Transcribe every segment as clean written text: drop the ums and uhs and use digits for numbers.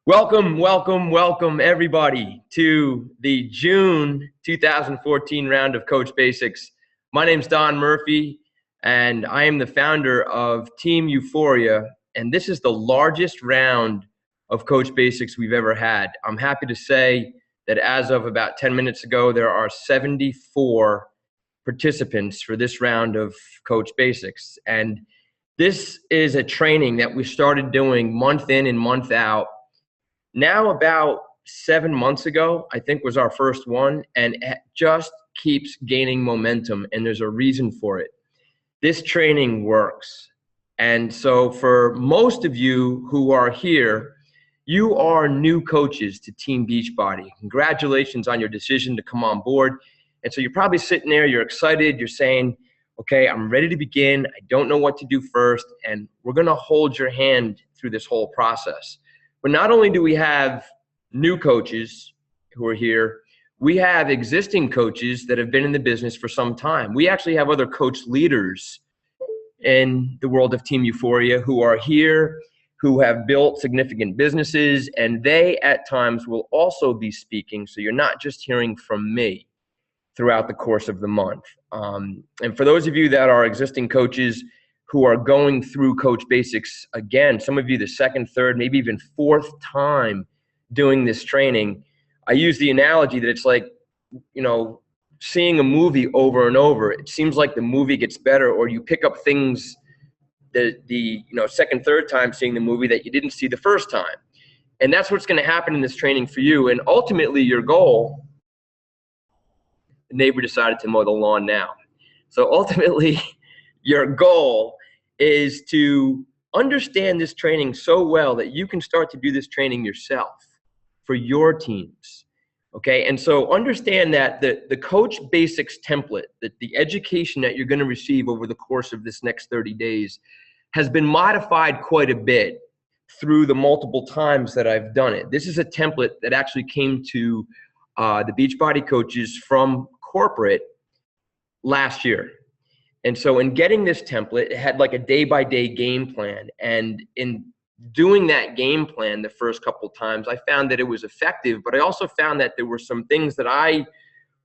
Welcome, welcome, welcome everybody to the June 2014 round of Coach Basics. My name's Don Murphy and I am the founder of Team Euphoria, and this is the largest round of Coach Basics we've ever had. I'm happy to say that as of about 10 minutes ago, there are 74 participants for this round of Coach Basics. And this is a training that we started doing month in and month out. Now about 7 months ago, I think was our first one, and it just keeps gaining momentum, and there's a reason for it. This training works. And so for most of you who are here, you are new coaches to Team Beachbody. Congratulations on your decision to come on board. And so you're probably sitting there, you're excited, you're saying, okay, I'm ready to begin. I don't know what to do first, and we're gonna hold your hand through this whole process. But not only do we have new coaches who are here, we have existing coaches that have been in the business for some time. We actually have other coach leaders in the world of Team Euphoria who are here, who have built significant businesses, and they at times will also be speaking. So you're not just hearing from me throughout the course of the month. And for those of you that are existing coaches who are going through Coach Basics again, some of you the second, third, maybe even fourth time doing this training, I use the analogy that it's like, seeing a movie over and over. It seems like the movie gets better, or you pick up things the second, third time seeing the movie that you didn't see the first time. And that's what's going to happen in this training for you. And ultimately your goal, the neighbor decided to mow the lawn now. So ultimately your goal is to understand this training so well that you can start to do this training yourself for your teams. Okay, and so understand that the Coach Basics template, that the education that you're going to receive over the course of this next 30 days has been modified quite a bit through the multiple times that I've done it. This is a template that actually came to the Beachbody coaches from corporate last year. And so in getting this template, it had like a day-by-day game plan. And in doing that game plan the first couple of times, I found that it was effective, but I also found that there were some things that I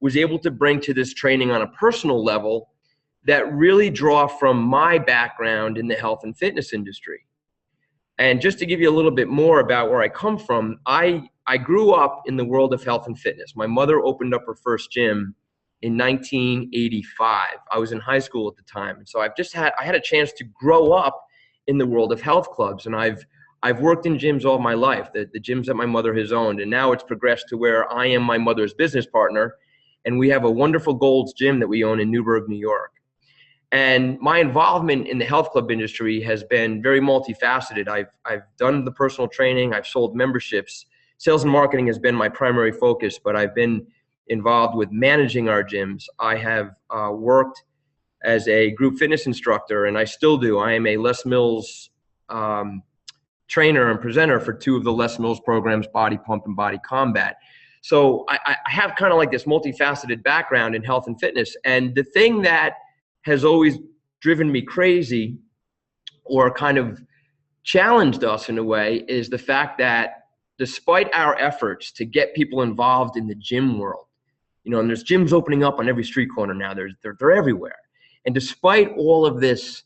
was able to bring to this training on a personal level that really draw from my background in the health and fitness industry. And just to give you a little bit more about where I come from, I grew up in the world of health and fitness. My mother opened up her first gym in 1985. I was in high school at the time. And so I had a chance to grow up in the world of health clubs. And I've worked in gyms all my life, the gyms that my mother has owned. And now it's progressed to where I am my mother's business partner. And we have a wonderful Gold's Gym that we own in Newburgh, New York. And my involvement in the health club industry has been very multifaceted. I've done the personal training, I've sold memberships. Sales and marketing has been my primary focus, but I've been involved with managing our gyms. I have worked as a group fitness instructor, and I still do. I am a Les Mills trainer and presenter for two of the Les Mills programs, Body Pump and Body Combat. So I have kind of like this multifaceted background in health and fitness. And the thing that has always driven me crazy, or kind of challenged us in a way, is the fact that despite our efforts to get people involved in the gym world, and there's gyms opening up on every street corner now. They're everywhere. And despite all of this,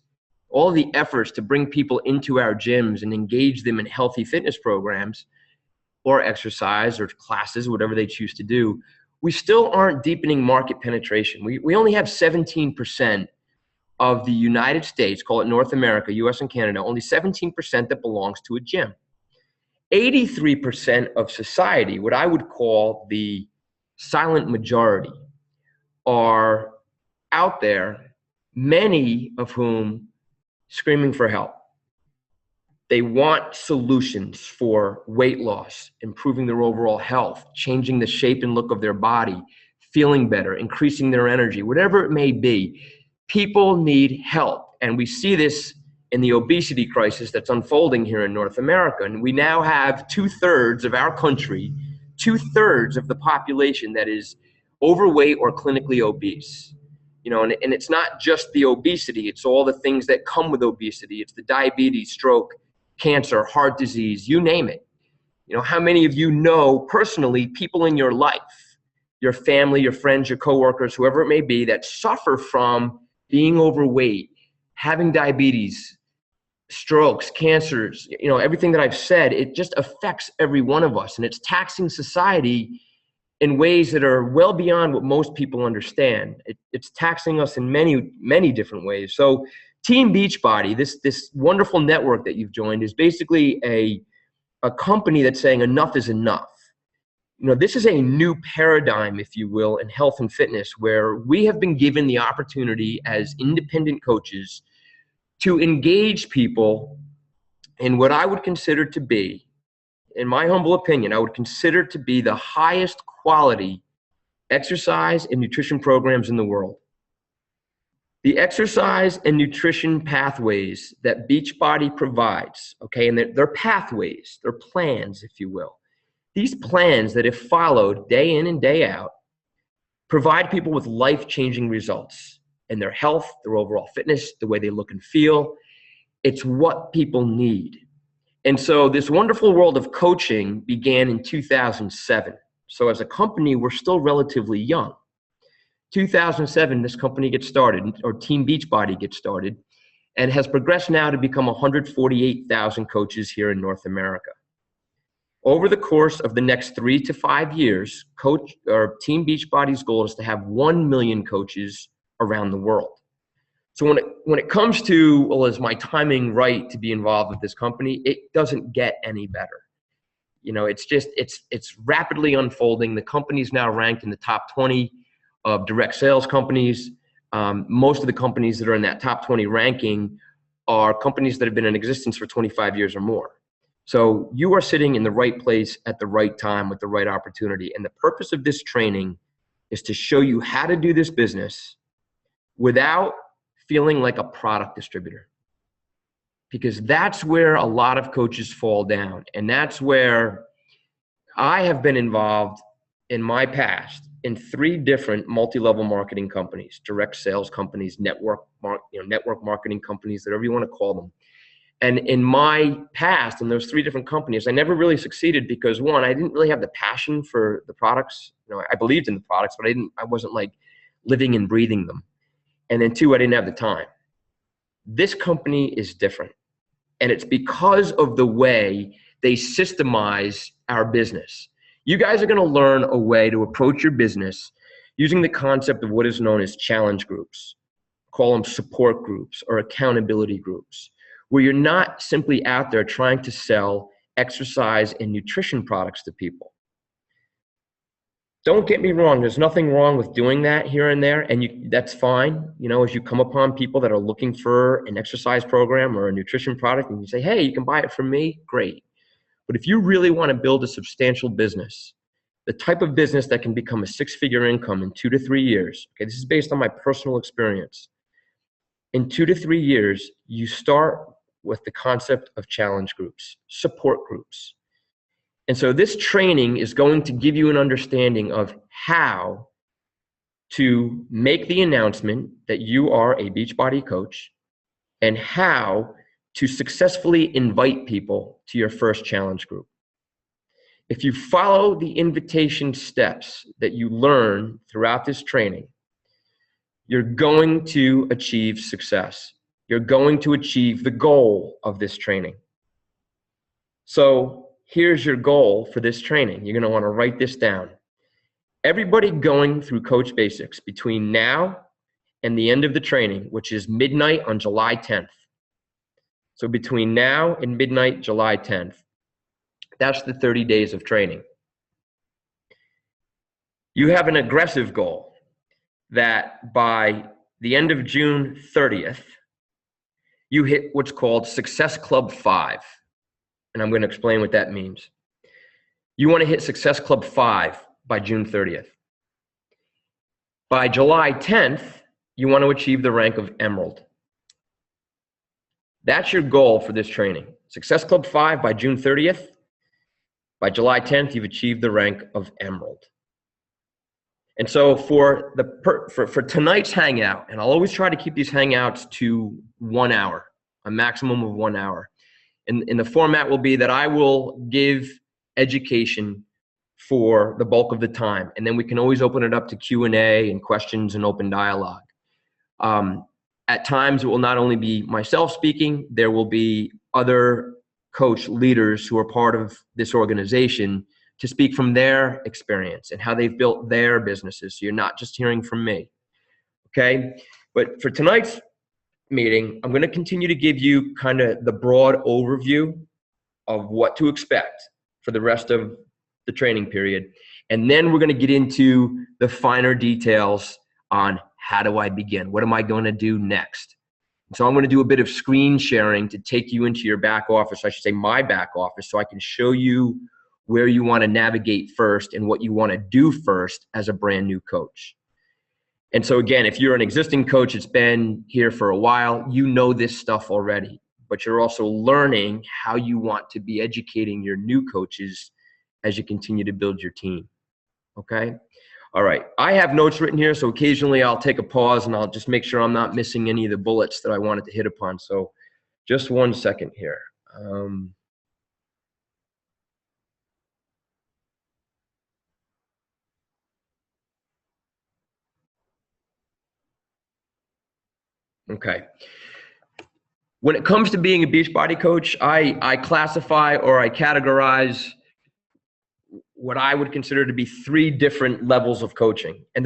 all the efforts to bring people into our gyms and engage them in healthy fitness programs or exercise or classes, whatever they choose to do, we still aren't deepening market penetration. We only have 17% of the United States, call it North America, US and Canada, only 17% that belongs to a gym. 83% of society, what I would call the silent majority, are out there, many of whom screaming for help. They want solutions for weight loss, improving their overall health, changing the shape and look of their body, feeling better, increasing their energy, whatever it may be. People need help. And we see this in the obesity crisis that's unfolding here in North America. And we now have 2/3 of our country, 2/3 of the population that is overweight or clinically obese. And it's not just the obesity, it's all the things that come with obesity. It's the diabetes, stroke, cancer, heart disease, you name it. You know, how many of you know personally people in your life, your family, your friends, your coworkers, whoever it may be, that suffer from being overweight, having diabetes, strokes, cancers, you know, everything that I've said, it just affects every one of us, and it's taxing society in ways that are well beyond what most people understand. It's taxing us in many, many different ways. So Team Beachbody, this wonderful network that you've joined, is basically a company that's saying enough is enough. You know, this is a new paradigm, if you will, in health and fitness, where we have been given the opportunity as independent coaches to engage people in what I would consider to be, in my humble opinion, I would consider to be the highest quality exercise and nutrition programs in the world. The exercise and nutrition pathways that Beachbody provides, okay, and they're pathways, they're plans, if you will. These plans that, if followed day in and day out, provide people with life-changing results in their health, their overall fitness, the way they look and feel. It's what people need. And so this wonderful world of coaching began in 2007. So as a company, we're still relatively young. 2007, this company gets started, or Team Beachbody gets started, and has progressed now to become 148,000 coaches here in North America. Over the course of the next 3 to 5 years, Team Beachbody's goal is to have 1 million coaches around the world. So when it comes to, well, is my timing right to be involved with this company? It doesn't get any better. You know, it's rapidly unfolding. The company's now ranked in the top 20 of direct sales companies. Most of the companies that are in that top 20 ranking are companies that have been in existence for 25 years or more. So you are sitting in the right place at the right time with the right opportunity. And the purpose of this training is to show you how to do this business without feeling like a product distributor. Because that's where a lot of coaches fall down. And that's where I have been involved in my past in 3 different multi-level marketing companies, direct sales companies, network marketing companies, whatever you want to call them. And in my past, in those 3 different companies, I never really succeeded because, one, I didn't really have the passion for the products. You know, I believed in the products, but I wasn't like living and breathing them. And then 2, I didn't have the time. This company is different. And it's because of the way they systemize our business. You guys are going to learn a way to approach your business using the concept of what is known as challenge groups. Call them support groups or accountability groups, where you're not simply out there trying to sell exercise and nutrition products to people. Don't get me wrong, there's nothing wrong with doing that here and there, and that's fine. You know, as you come upon people that are looking for an exercise program or a nutrition product and you say, hey, you can buy it from me, great. But if you really want to build a substantial business, the type of business that can become a 6-figure income in 2 to 3 years, okay, this is based on my personal experience. In 2 to 3 years, you start with the concept of challenge groups, support groups. And so this training is going to give you an understanding of how to make the announcement that you are a Beachbody coach and how to successfully invite people to your first challenge group. If you follow the invitation steps that you learn throughout this training, you're going to achieve success. You're going to achieve the goal of this training. So here's your goal for this training. You're going to want to write this down. Everybody going through Coach Basics between now and the end of the training, which is midnight on July 10th. So between now and midnight, July 10th, that's the 30 days of training. You have an aggressive goal that by the end of June 30th, you hit what's called Success Club 5. And I'm going to explain what that means. You want to hit Success Club 5 by June 30th. By July 10th, you want to achieve the rank of Emerald. That's your goal for this training. Success Club 5 by June 30th. By July 10th, you've achieved the rank of Emerald. And so for tonight's hangout, and I'll always try to keep these hangouts to 1 hour, a maximum of 1 hour. And the format will be that I will give education for the bulk of the time. And then we can always open it up to Q&A and questions and open dialogue. At times, it will not only be myself speaking, there will be other coach leaders who are part of this organization to speak from their experience and how they've built their businesses. So you're not just hearing from me, okay? But for tonight's meeting, I'm going to continue to give you kind of the broad overview of what to expect for the rest of the training period. And then we're going to get into the finer details on how do I begin? What am I going to do next? So I'm going to do a bit of screen sharing to take you into your back office. I should say my back office, so I can show you where you want to navigate first and what you want to do first as a brand new coach. And so again, if you're an existing coach that's been here for a while, you know this stuff already, but you're also learning how you want to be educating your new coaches as you continue to build your team, okay? All right, I have notes written here, so occasionally I'll take a pause and I'll just make sure I'm not missing any of the bullets that I wanted to hit upon. So just 1 second here. Okay. When it comes to being a Beachbody coach, I classify or I categorize what I would consider to be 3 different levels of coaching. And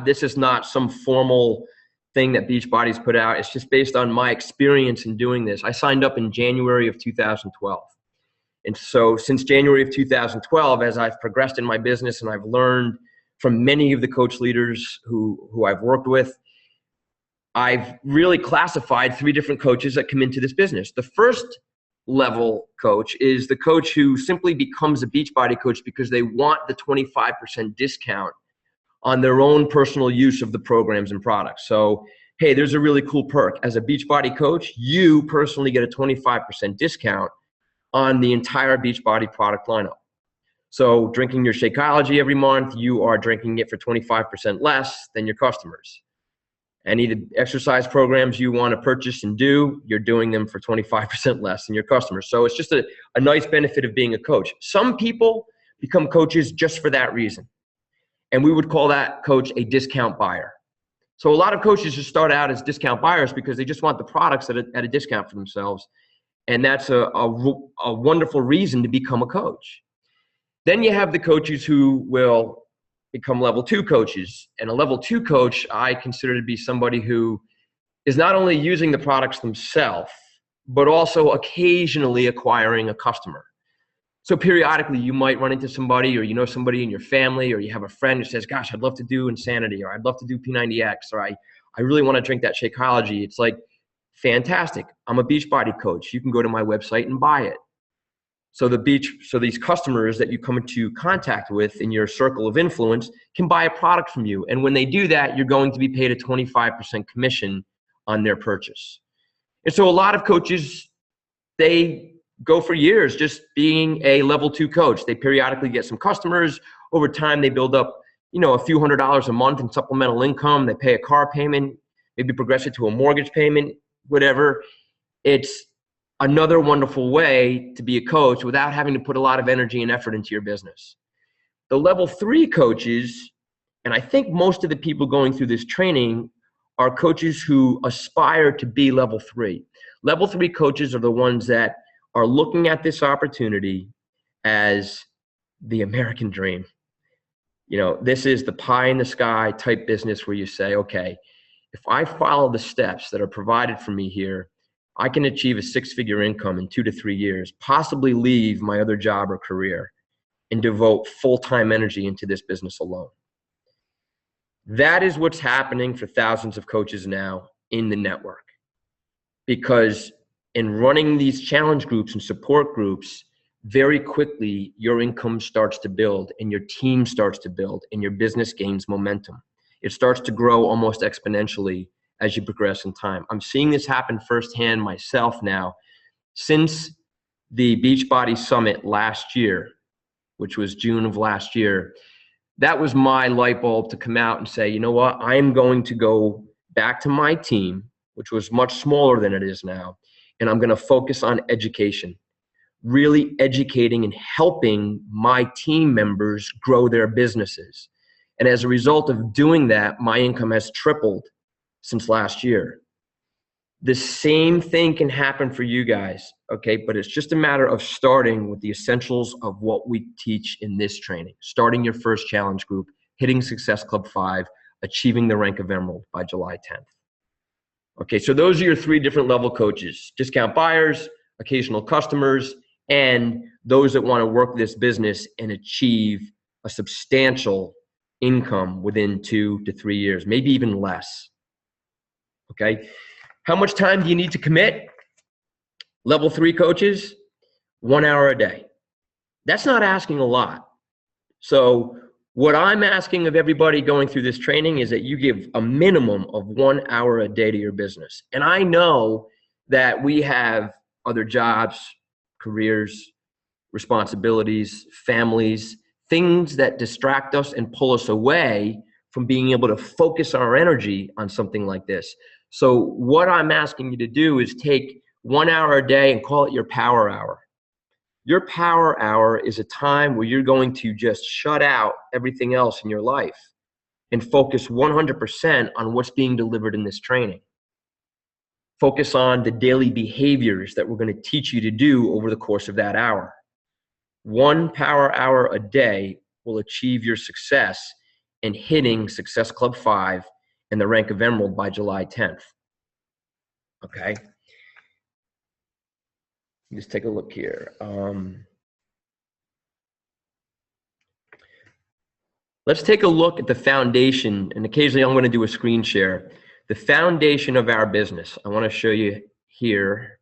this is not some formal thing that Beachbody's put out. It's just based on my experience in doing this. I signed up in January of 2012. And so since January of 2012, as I've progressed in my business and I've learned from many of the coach leaders who I've worked with, I've really classified 3 different coaches that come into this business. The first level coach is the coach who simply becomes a Beachbody coach because they want the 25% discount on their own personal use of the programs and products. So, hey, there's a really cool perk. As a Beachbody coach, you personally get a 25% discount on the entire Beachbody product lineup. So drinking your Shakeology every month, you are drinking it for 25% less than your customers. Any of the exercise programs you want to purchase and do, you're doing them for 25% less than your customers. So it's just a nice benefit of being a coach. Some people become coaches just for that reason. And we would call that coach a discount buyer. So a lot of coaches just start out as discount buyers because they just want the products at a discount for themselves. And that's a wonderful reason to become a coach. Then you have the coaches who will become level 2 coaches. And a level 2 coach, I consider to be somebody who is not only using the products themselves, but also occasionally acquiring a customer. So periodically you might run into somebody, or you know somebody in your family, or you have a friend who says, gosh, I'd love to do Insanity, or I'd love to do P90X, or I really want to drink that Shakeology. It's like, fantastic. I'm a Beachbody coach. You can go to my website and buy it. So these customers that you come into contact with in your circle of influence can buy a product from you. And when they do that, you're going to be paid a 25% commission on their purchase. And so a lot of coaches, they go for years just being a level 2 coach. They periodically get some customers. Over time, they build up, a few $100s a month in supplemental income. They pay a car payment, maybe progress it to a mortgage payment, whatever. It's another wonderful way to be a coach without having to put a lot of energy and effort into your business. The level 3 coaches, and I think most of the people going through this training are coaches who aspire to be level 3. Level 3 coaches are the ones that are looking at this opportunity as the American dream. This is the pie in the sky type business where you say, okay, if I follow the steps that are provided for me here, I can achieve a 6-figure income in 2 to 3 years, possibly leave my other job or career and devote full-time energy into this business alone. That is what's happening for thousands of coaches now in the network. Because in running these challenge groups and support groups, very quickly your income starts to build and your team starts to build and your business gains momentum. It starts to grow almost exponentially as you progress in time. I'm seeing this happen firsthand myself now. Since the Beachbody Summit last year, which was June of last year, that was my light bulb to come out and say, you know what, I'm going to go back to my team, which was much smaller than it is now, and I'm going to focus on education. really educating and helping my team members grow their businesses. And as a result of doing that, my income has tripled since last year. The same thing can happen for you guys, okay? But it's just a matter of starting with the essentials of what we teach in this training. Starting your first challenge group, hitting Success Club 5, achieving the rank of Emerald by July 10th. Okay, so those are your 3 different level coaches: discount buyers, occasional customers, and those that want to work this business and achieve a substantial income within 2 to 3 years, maybe even less. Okay, how much time do you need to commit? Level 3 coaches, 1 hour a day. That's not asking a lot. So what I'm asking of everybody going through this training is that you give a minimum of 1 hour a day to your business. And I know that we have other jobs, careers, responsibilities, families, things that distract us and pull us away from being able to focus our energy on something like this. So what I'm asking you to do is take 1 hour a day and call it your power hour. Your power hour is a time where you're going to just shut out everything else in your life and focus 100% on what's being delivered in this training. Focus on the daily behaviors that we're going to teach you to do over the course of that hour. 1 power hour a day will achieve your success in hitting Success Club 5 and the rank of Emerald by July 10th. Okay. Just take a look here. Let's take a look at the foundation, and occasionally I'm going to do a screen share. The foundation of our business. I want to show you here.